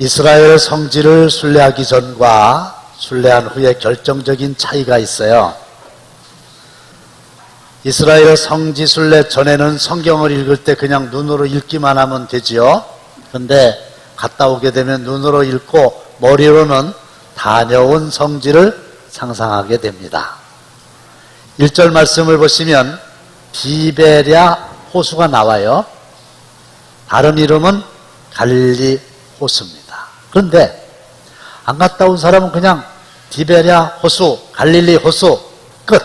이스라엘 성지를 순례하기 전과 순례한 후에 결정적인 차이가 있어요. 이스라엘 성지 순례 전에는 성경을 읽을 때 그냥 눈으로 읽기만 하면 되지요. 그런데 갔다 오게 되면 눈으로 읽고 머리로는 다녀온 성지를 상상하게 됩니다. 1절 말씀을 보시면 디베랴 호수가 나와요. 다른 이름은 갈릴리 호수입니다. 그런데 안 갔다 온 사람은 그냥 디베랴 호수, 갈릴리 호수 끝.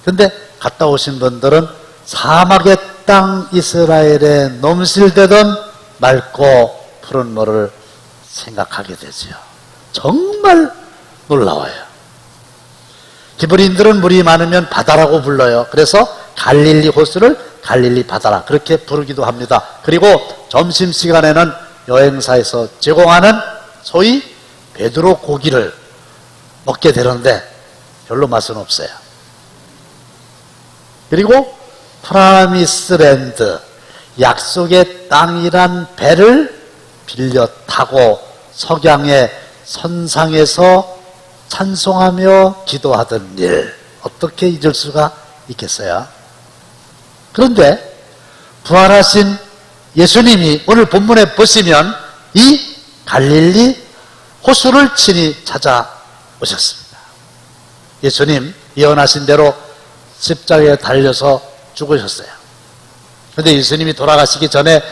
그런데 갔다 오신 분들은 사막의 땅 이스라엘에 넘실대던 맑고 푸른 물을 생각하게 되죠. 정말 놀라워요. 히브리인들은 물이 많으면 바다라고 불러요. 그래서 갈릴리 호수를 갈릴리 바다라 그렇게 부르기도 합니다. 그리고 점심시간에는 여행사에서 제공하는 소위 베드로 고기를 먹게 되는데 별로 맛은 없어요. 그리고 프라미스랜드, 약속의 땅이란 배를 빌려 타고 석양의 선상에서 찬송하며 기도하던 일, 어떻게 잊을 수가 있겠어요? 그런데 부활하신 예수님이 오늘 본문에 보시면 이 갈릴리 호수를 친히 찾아오셨습니다. 예수님 예언하신 대로 십자가에 달려서 죽으셨어요. 그런데 예수님이 돌아가시기 전에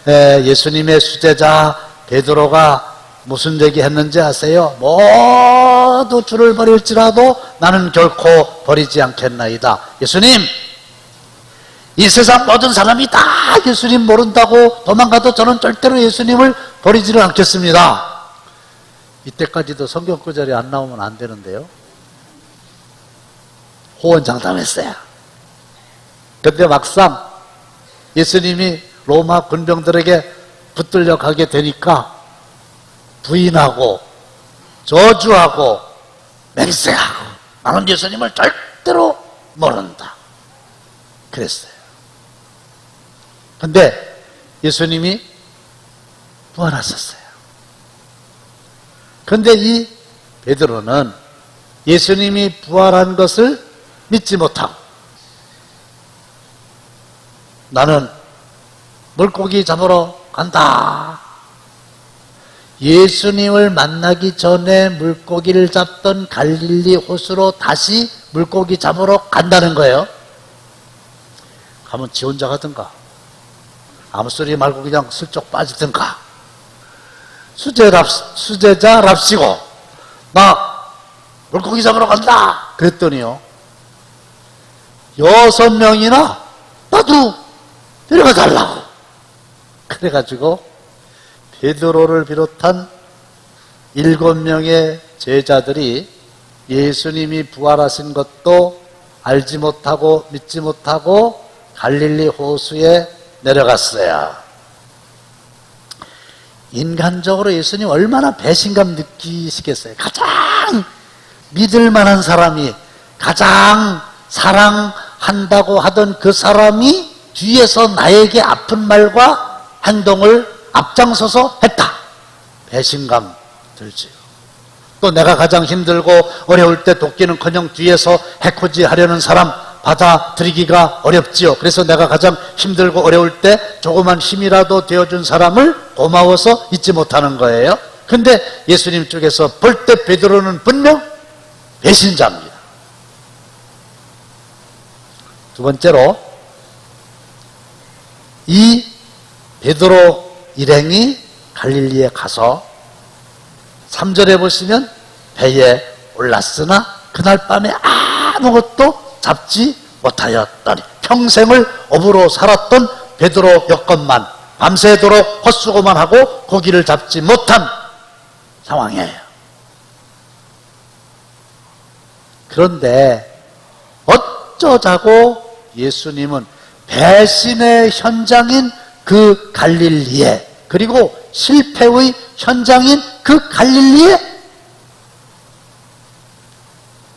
예수님의 수제자 베드로가 무슨 얘기했는지 아세요? 모두 주를 버릴지라도 나는 결코 버리지 않겠나이다. 예수님, 이 세상 모든 사람이 다 예수님 모른다고 도망가도 저는 절대로 예수님을 버리지를 않겠습니다. 이때까지도 성경 구절이 안 나오면 안 되는데요. 호언장담했어요. 그런데 막상 예수님이 로마 군병들에게 붙들려 가게 되니까 부인하고 저주하고 맹세하고 나는 예수님을 절대로 모른다 그랬어요. 근데 예수님이 부활하셨어요. 근데 이 베드로는 예수님이 부활한 것을 믿지 못하고 나는 물고기 잡으러 간다. 예수님을 만나기 전에 물고기를 잡던 갈릴리 호수로 다시 물고기 잡으러 간다는 거예요. 가면 지 혼자 가든가 아무 소리 말고 그냥 슬쩍 빠지든가 수제자랍시고 나 물고기 잡으러 간다 그랬더니요 6명이나 나도 데려가 달라고 그래가지고 베드로를 비롯한 7명의 제자들이 예수님이 부활하신 것도 알지 못하고 믿지 못하고 갈릴리 호수에 내려갔어요. 인간적으로 예수님 얼마나 배신감 느끼시겠어요. 가장 믿을 만한 사람이 가장 사랑한다고 하던 그 사람이 뒤에서 나에게 아픈 말과 행동을 앞장서서 했다. 배신감 들지요. 또 내가 가장 힘들고 어려울 때 돕기는커녕 뒤에서 해코지 하려는 사람 받아들이기가 어렵지요. 그래서 내가 가장 힘들고 어려울 때 조그만 힘이라도 되어준 사람을 고마워서 잊지 못하는 거예요. 근데 예수님 쪽에서 볼 때 베드로는 분명 배신자입니다. 두 번째로 이 베드로 일행이 갈릴리에 가서 3절에 보시면 배에 올랐으나 그날 밤에 아무것도 잡지 못하였더니 평생을 어부로 살았던 베드로 여건만 밤새도록 헛수고만 하고 고기를 잡지 못한 상황이에요. 그런데 어쩌자고 예수님은 배신의 현장인 그 갈릴리에 그리고 실패의 현장인 그 갈릴리에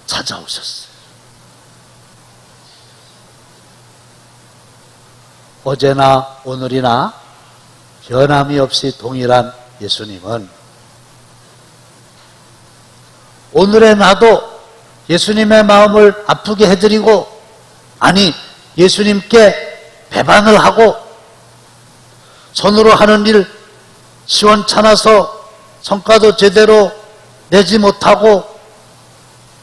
찾아오셨어요. 어제나 오늘이나 변함이 없이 동일한 예수님은 오늘의 나도 예수님의 마음을 아프게 해드리고, 아니 예수님께 배반을 하고 손으로 하는 일 시원찮아서 성과도 제대로 내지 못하고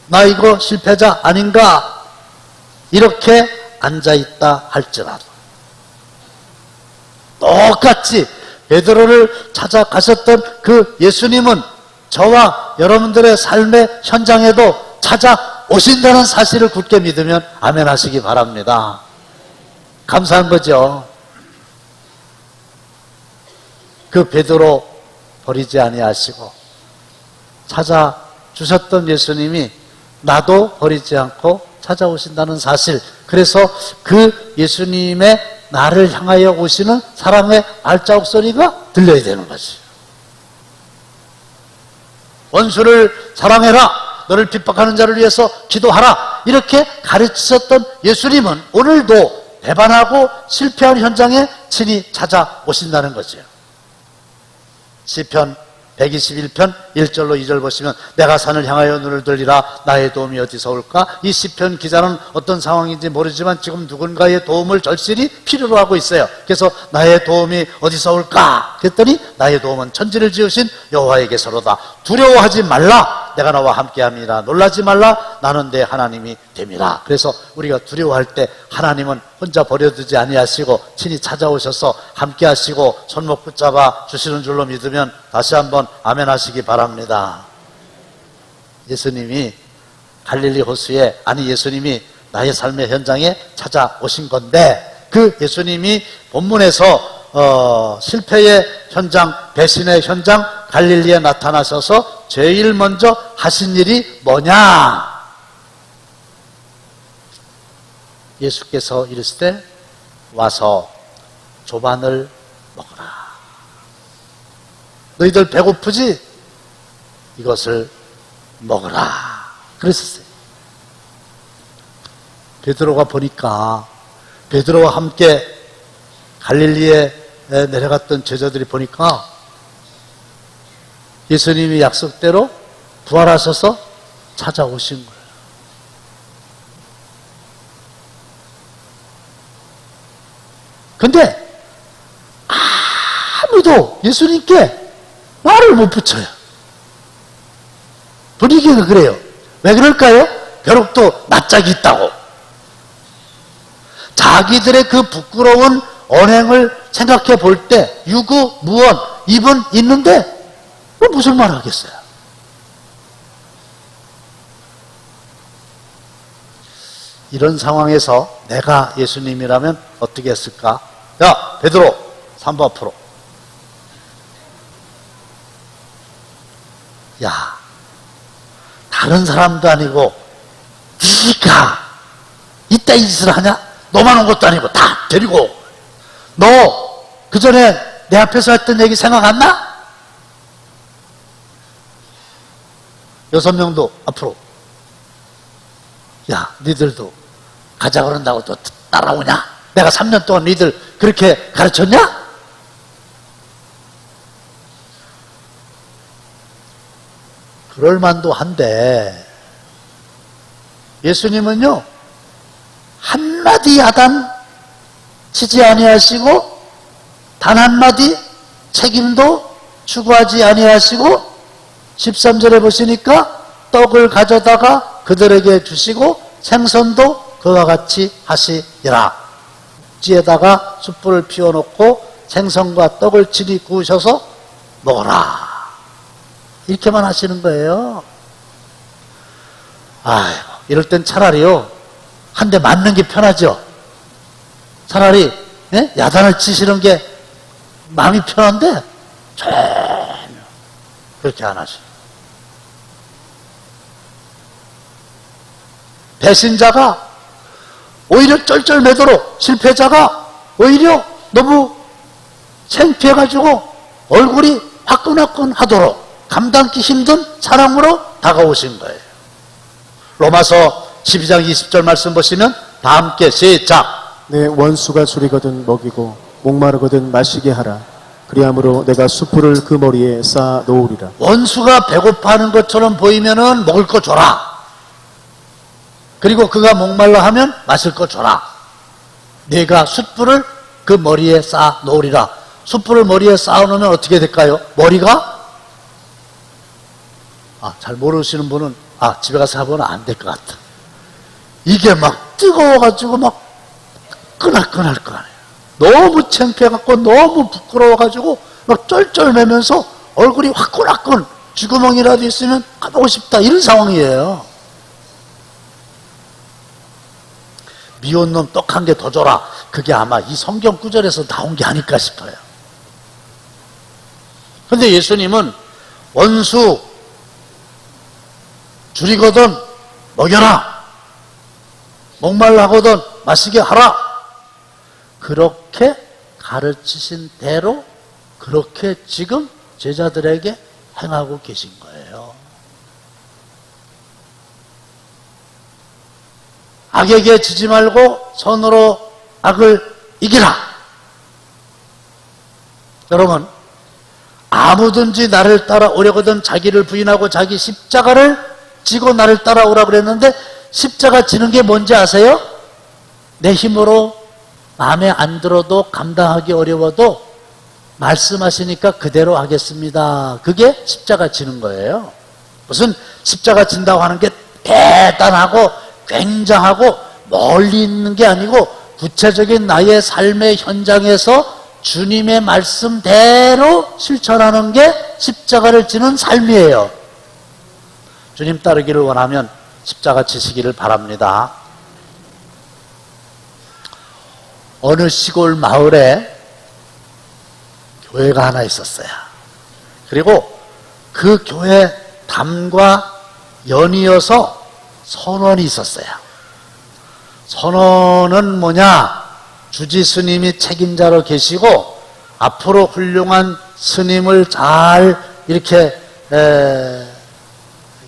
나 이거 실패자 아닌가 이렇게 앉아있다 할지라도 똑같이 베드로를 찾아가셨던 그 예수님은 저와 여러분들의 삶의 현장에도 찾아오신다는 사실을 굳게 믿으면 아멘 하시기 바랍니다. 감사한 거죠. 그 베드로 버리지 아니하시고 찾아주셨던 예수님이 나도 버리지 않고 찾아오신다는 사실, 그래서 그 예수님의 나를 향하여 오시는 사람의 발자국 소리가 들려야 되는 거지. 원수를 사랑해라, 너를 핍박하는 자를 위해서 기도하라, 이렇게 가르치셨던 예수님은 오늘도 배반하고 실패한 현장에 친히 찾아오신다는 거죠. 시편 121편 1절로 2절 보시면 내가 산을 향하여 눈을 들리라 나의 도움이 어디서 올까? 이 시편 기자는 어떤 상황인지 모르지만 지금 누군가의 도움을 절실히 필요로 하고 있어요. 그래서 나의 도움이 어디서 올까? 그랬더니 나의 도움은 천지를 지으신 여호와에게서로다. 두려워하지 말라, 내가 나와 함께함이라. 놀라지 말라, 나는 내 하나님이 됨이라. 그래서 우리가 두려워할 때 하나님은 혼자 버려두지 아니하시고 친히 찾아오셔서 함께하시고 손목 붙잡아 주시는 줄로 믿으면 다시 한번 아멘 하시기 바랍니다. 예수님이 갈릴리 호수에, 아니 예수님이 나의 삶의 현장에 찾아오신 건데, 그 예수님이 본문에서 실패의 현장, 배신의 현장 갈릴리에 나타나셔서 제일 먼저 하신 일이 뭐냐? 예수께서 이르시되 와서 조반을 먹으라. 너희들 배고프지? 이것을 먹으라. 그랬었어요. 베드로가 보니까, 베드로와 함께 갈릴리에 내려갔던 제자들이 보니까 예수님이 약속대로 부활하셔서 찾아오신 거예요. 근데 아무도 예수님께 말을 못 붙여요. 분위기가 그래요. 왜 그럴까요? 벼룩도 낯짝이 있다고. 자기들의 그 부끄러운 언행을 생각해 볼 때 유구무원, 입은 있는데 무슨 말을 하겠어요? 이런 상황에서 내가 예수님이라면 어떻게 했을까? 야, 베드로, 삼보 앞으로. 야, 다른 사람도 아니고 네가 이따 이 짓을 하냐? 너만 온 것도 아니고 다 데리고. 너 그 전에 내 앞에서 했던 얘기 생각 안 나? 6명도 앞으로. 야, 니들도 가자 그런다고 또 따라오냐? 내가 3년 동안 니들 그렇게 가르쳤냐? 그럴 만도 한데 예수님은요 한마디 야단 치지 아니하시고 단 한마디 책임도 추구하지 아니하시고 13절에 보시니까 떡을 가져다가 그들에게 주시고 생선도 그와 같이 하시리라. 찌에다가 숯불을 피워놓고 생선과 떡을 친히 구우셔서 먹어라. 이렇게만 하시는 거예요. 아이고, 이럴 땐 차라리요 한 대 맞는 게 편하죠. 차라리 야단을 치시는 게 마음이 편한데 전혀 그렇게 안 하셔요. 배신자가 오히려 쩔쩔매도록, 실패자가 오히려 너무 창피해가지고 얼굴이 화끈화끈하도록 감당기 힘든 사랑으로 다가오신 거예요. 로마서 12장 20절 말씀 보시면 다 함께 시작. 내 원수가 줄이거든 먹이고 목마르거든 마시게 하라. 그리함으로 내가 숯불을 그 머리에 쌓아 놓으리라. 원수가 배고파하는 것처럼 보이면은 먹을 거 줘라. 그리고 그가 목말라 하면 마실 거 줘라. 내가 숯불을 그 머리에 쌓아 놓으리라. 숯불을 머리에 쌓아 놓으면 어떻게 될까요? 머리가 잘 모르시는 분은 집에 가서 해보면 안 될 것 같아. 이게 막 뜨거워가지고 막 끄날끄날끄날해요. 너무 창피해갖고 너무 부끄러워가지고 막 쩔쩔매면서 얼굴이 화끈화끈 쥐구멍이라도 있으면 가보고 싶다 이런 상황이에요. 미운 놈 떡 한 개 더 줘라. 그게 아마 이 성경 구절에서 나온 게 아닐까 싶어요. 근데 예수님은 원수 줄이거든 먹여라. 목말라거든 마시게 하라. 그렇게 가르치신 대로 그렇게 지금 제자들에게 행하고 계신 거예요. 악에게 지지 말고 선으로 악을 이기라. 여러분, 아무든지 나를 따라오려거든 자기를 부인하고 자기 십자가를 지고 나를 따라오라 그랬는데 십자가 지는 게 뭔지 아세요? 내 힘으로 마음에 안 들어도 감당하기 어려워도 말씀하시니까 그대로 하겠습니다. 그게 십자가 지는 거예요. 무슨 십자가 진다고 하는 게 대단하고 굉장하고 멀리 있는 게 아니고 구체적인 나의 삶의 현장에서 주님의 말씀대로 실천하는 게 십자가를 지는 삶이에요. 주님 따르기를 원하면 십자가 지시기를 바랍니다. 어느 시골 마을에 교회가 하나 있었어요. 그리고 그 교회 담과 연이어서 선원이 있었어요. 선원은 뭐냐? 주지 스님이 책임자로 계시고 앞으로 훌륭한 스님을 잘 이렇게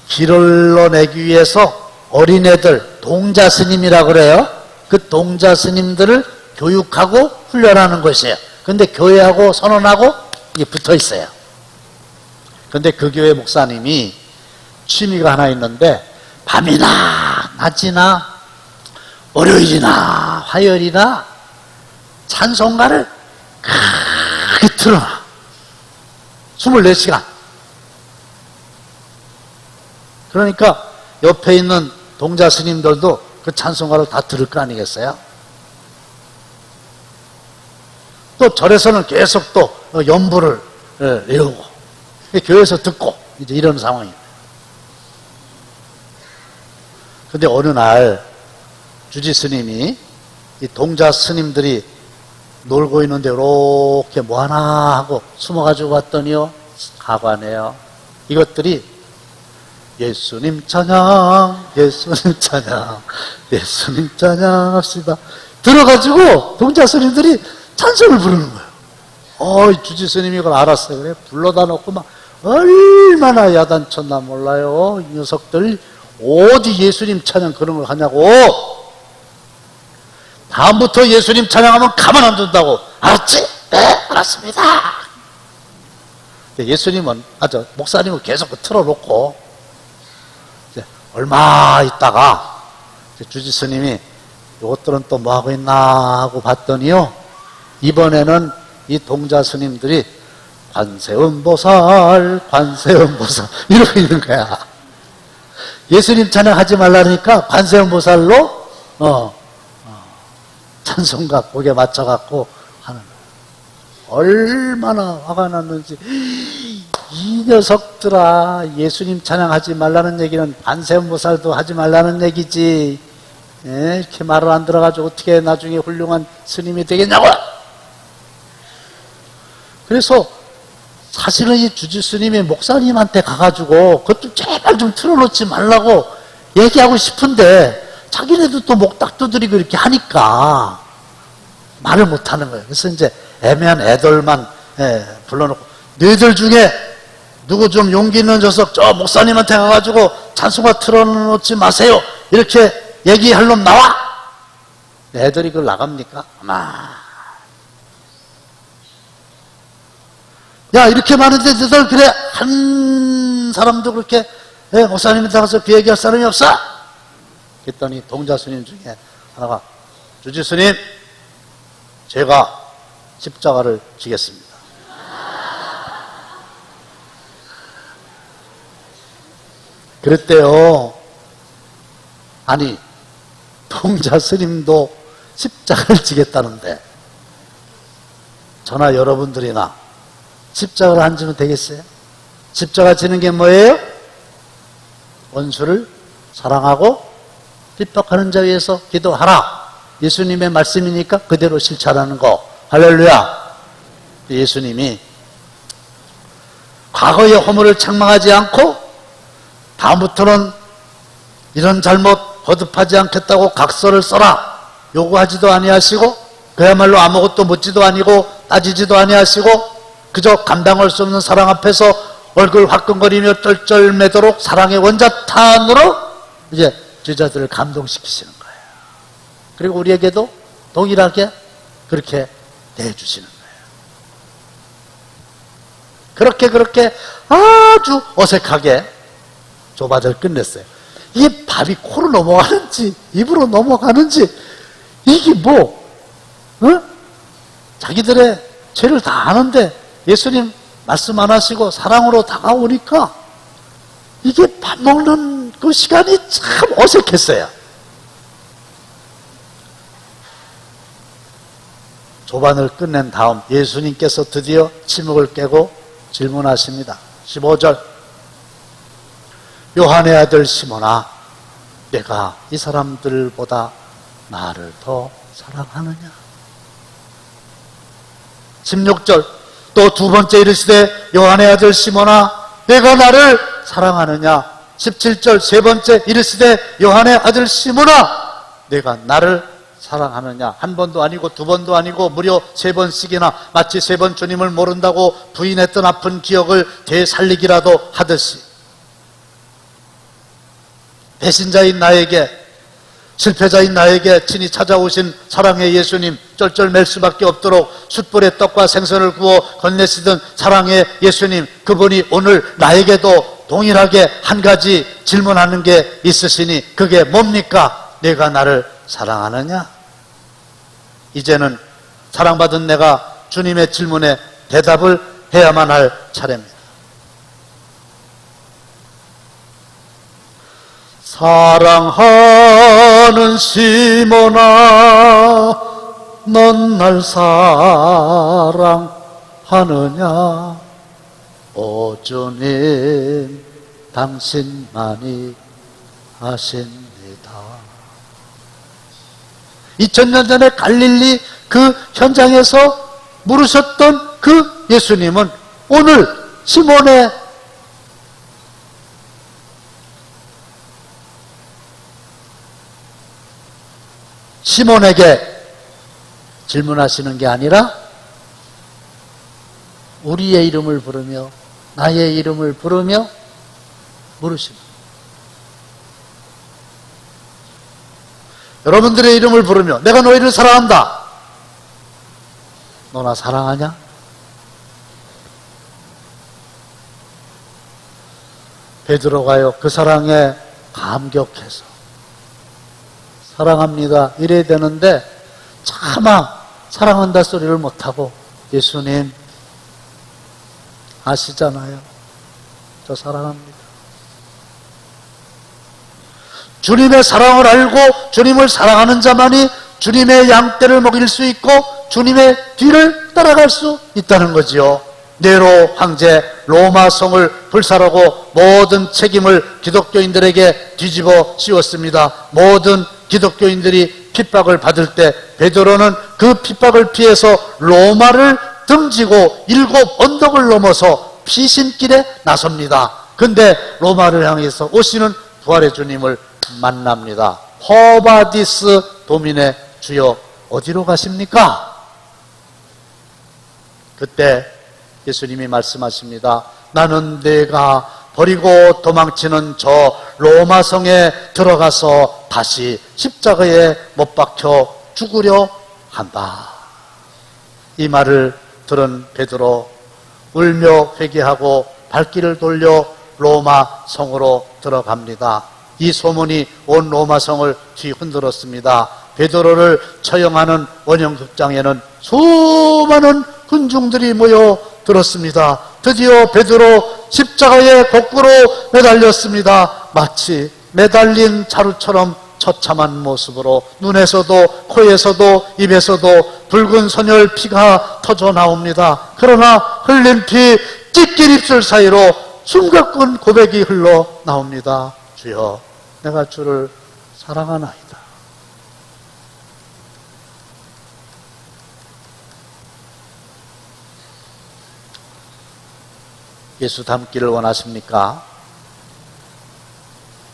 길러내기 위해서 어린애들, 동자 스님이라고 그래요. 그 동자 스님들을 교육하고 훈련하는 것이에요. 근데 교회하고 선원하고 이게 붙어 있어요. 근데 그 교회 목사님이 취미가 하나 있는데 밤이나 낮이나 월요일이나 화요일이나 찬송가를 크게 틀어놔. 24시간. 그러니까 옆에 있는 동자 스님들도 그 찬송가를 다 들을 거 아니겠어요? 또 절에서는 계속 또 연부를 외우고 교회에서 듣고 이제 이런 상황이에요. 근데 어느 날 주지 스님이 이 동자 스님들이 놀고 있는데 이렇게 뭐 하나 하고 숨어가지고 봤더니요, 가관이에요. 이것들이 예수님 찬양, 예수님 찬양, 예수님 찬양 합시다. 들어가지고 동자 스님들이 찬송을 부르는 거예요. 주지 스님이 그걸 알았어요. 그래 불러다 놓고 막 얼마나 야단쳤나 몰라요. 이 녀석들 어디 예수님 찬양 그런 걸 하냐고. 다음부터 예수님 찬양하면 가만 안 둔다고. 알았지? 네, 알았습니다. 예수님은, 목사님은 계속 틀어놓고, 얼마 있다가, 주지 스님이 이것들은 또 뭐 하고 있나 하고 봤더니요, 이번에는 이 동자 스님들이 관세음보살, 관세음보살, 이러고 있는 거야. 예수님 찬양하지 말라니까 관세음보살로, 찬송가 곡에 맞춰갖고 하는 거예요. 얼마나 화가 났는지. 이 녀석들아, 예수님 찬양하지 말라는 얘기는 관세음보살도 하지 말라는 얘기지. 이렇게 말을 안 들어가지고 어떻게 나중에 훌륭한 스님이 되겠냐고. 그래서 사실은 이 주지 스님이 목사님한테 가가지고 그것 좀 제발 좀 틀어놓지 말라고 얘기하고 싶은데 자기네도 또 목닥 두드리고 이렇게 하니까 말을 못하는 거예요. 그래서 이제 애매한 애들만 불러놓고, 너희들 중에 누구 좀 용기 있는 녀석 저 목사님한테 가가지고 찬송가 틀어놓지 마세요 이렇게 얘기할 놈 나와. 애들이 그걸 나갑니까? 아마 야, 이렇게 많은데 너들 그래 한 사람도 그렇게 목사님한테 가서 그 얘기할 사람이 없어? 그랬더니 동자 스님 중에 하나가 주지 스님, 제가 십자가를 지겠습니다. 그랬대요. 아니, 동자 스님도 십자가를 지겠다는데 저나 여러분들이나 십자가를 안 지면 되겠어요? 십자가 지는 게 뭐예요? 원수를 사랑하고 핍박하는 자 위해서 기도하라. 예수님의 말씀이니까 그대로 실천하는 거. 할렐루야. 예수님이 과거의 허물을 책망하지 않고 다음부터는 이런 잘못 거듭하지 않겠다고 각서를 써라 요구하지도 아니하시고, 그야말로 아무것도 묻지도 아니고 따지지도 아니하시고, 그저 감당할 수 없는 사랑 앞에서 얼굴 화끈거리며 쩔쩔매도록 사랑의 원자탄으로 이제 제자들을 감동시키시는 거예요. 그리고 우리에게도 동일하게 그렇게 대해주시는 거예요. 그렇게 아주 어색하게 조바들 끝냈어요. 이게 밥이 코로 넘어가는지 입으로 넘어가는지 이게 자기들의 죄를 다 아는데 예수님 말씀 안 하시고 사랑으로 다가오니까 이게 밥 먹는 그 시간이 참 어색했어요. 조반을 끝낸 다음 예수님께서 드디어 침묵을 깨고 질문하십니다. 15절, 요한의 아들 시몬아, 내가 이 사람들보다 나를 더 사랑하느냐? 16절, 또 두 번째 이르시되 요한의 아들 시몬아, 내가 나를 사랑하느냐? 17절 세 번째 이르시되 요한의 아들 시몬아, 내가 나를 사랑하느냐? 한 번도 아니고 두 번도 아니고 무려 세 번씩이나 마치 세 번 주님을 모른다고 부인했던 아픈 기억을 되살리기라도 하듯이 배신자인 나에게, 실패자인 나에게 친히 찾아오신 사랑의 예수님, 쩔쩔맬 수밖에 없도록 숯불에 떡과 생선을 구워 건네시던 사랑의 예수님, 그분이 오늘 나에게도 동일하게 한 가지 질문하는 게 있으시니 그게 뭡니까? 내가 나를 사랑하느냐? 이제는 사랑받은 내가 주님의 질문에 대답을 해야만 할 차례입니다. 사랑하는 시몬아, 넌 날 사랑하느냐? 오 주님, 당신만이 아십니다. 2000년 전에 갈릴리 그 현장에서 물으셨던 그 예수님은 오늘 시몬에게 질문하시는 게 아니라 우리의 이름을 부르며 나의 이름을 부르며 물으십니다. 여러분들의 이름을 부르며 내가 너희를 사랑한다. 너나 사랑하냐? 베드로가요, 그 사랑에 감격해서 사랑합니다 이래야 되는데 차마 사랑한다 소리를 못하고, 예수님 아시잖아요, 저 사랑합니다. 주님의 사랑을 알고 주님을 사랑하는 자만이 주님의 양떼를 먹일 수 있고 주님의 뒤를 따라갈 수 있다는 거지요. 네로 황제 로마 성을 불살하고 모든 책임을 기독교인들에게 뒤집어 씌웠습니다. 모든 기독교인들이 핍박을 받을 때 베드로는 그 핍박을 피해서 로마를 등지고 7 언덕을 넘어서 피신길에 나섭니다. 근데 로마를 향해서 오시는 부활의 주님을 만납니다. 허바디스 도민의 주여 어디로 가십니까? 그때 예수님이 말씀하십니다. 나는 내가 버리고 도망치는 저 로마성에 들어가서 다시 십자가에 못 박혀 죽으려 한다. 이 말을 들은 베드로 울며 회개하고 발길을 돌려 로마 성으로 들어갑니다. 이 소문이 온 로마 성을 뒤흔들었습니다. 베드로를 처형하는 원형극장에는 수많은 군중들이 모여 들었습니다. 드디어 베드로 십자가에 거꾸로 매달렸습니다. 마치 매달린 자루처럼 처참한 모습으로 눈에서도 코에서도 입에서도 붉은 선혈 피가 터져 나옵니다. 그러나 흘린 피 찢긴 입술 사이로 숨가쁜 고백이 흘러 나옵니다. 주여, 내가 주를 사랑하나이다. 예수 닮기를 원하십니까?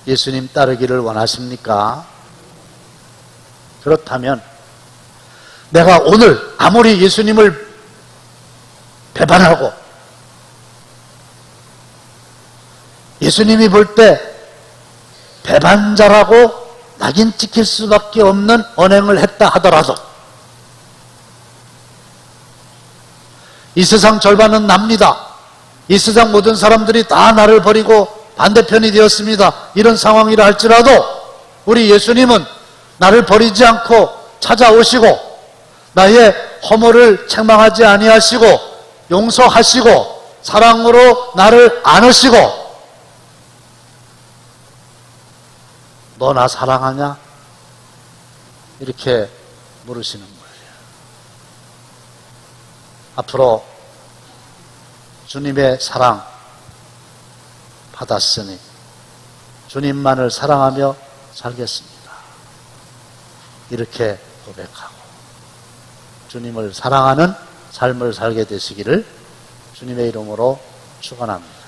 예수님 따르기를 원하십니까? 그렇다면 내가 오늘 아무리 예수님을 배반하고 예수님이 볼 때 배반자라고 낙인 찍힐 수밖에 없는 언행을 했다 하더라도 이 세상 절반은 납니다. 이 세상 모든 사람들이 다 나를 버리고 반대편이 되었습니다. 이런 상황이라 할지라도 우리 예수님은 나를 버리지 않고 찾아오시고 나의 허물을 책망하지 아니하시고 용서하시고 사랑으로 나를 안으시고 너 나 사랑하냐? 이렇게 물으시는 거예요. 앞으로 주님의 사랑 받았으니 주님만을 사랑하며 살겠습니다. 이렇게 고백하고 주님을 사랑하는 삶을 살게 되시기를 주님의 이름으로 축원합니다.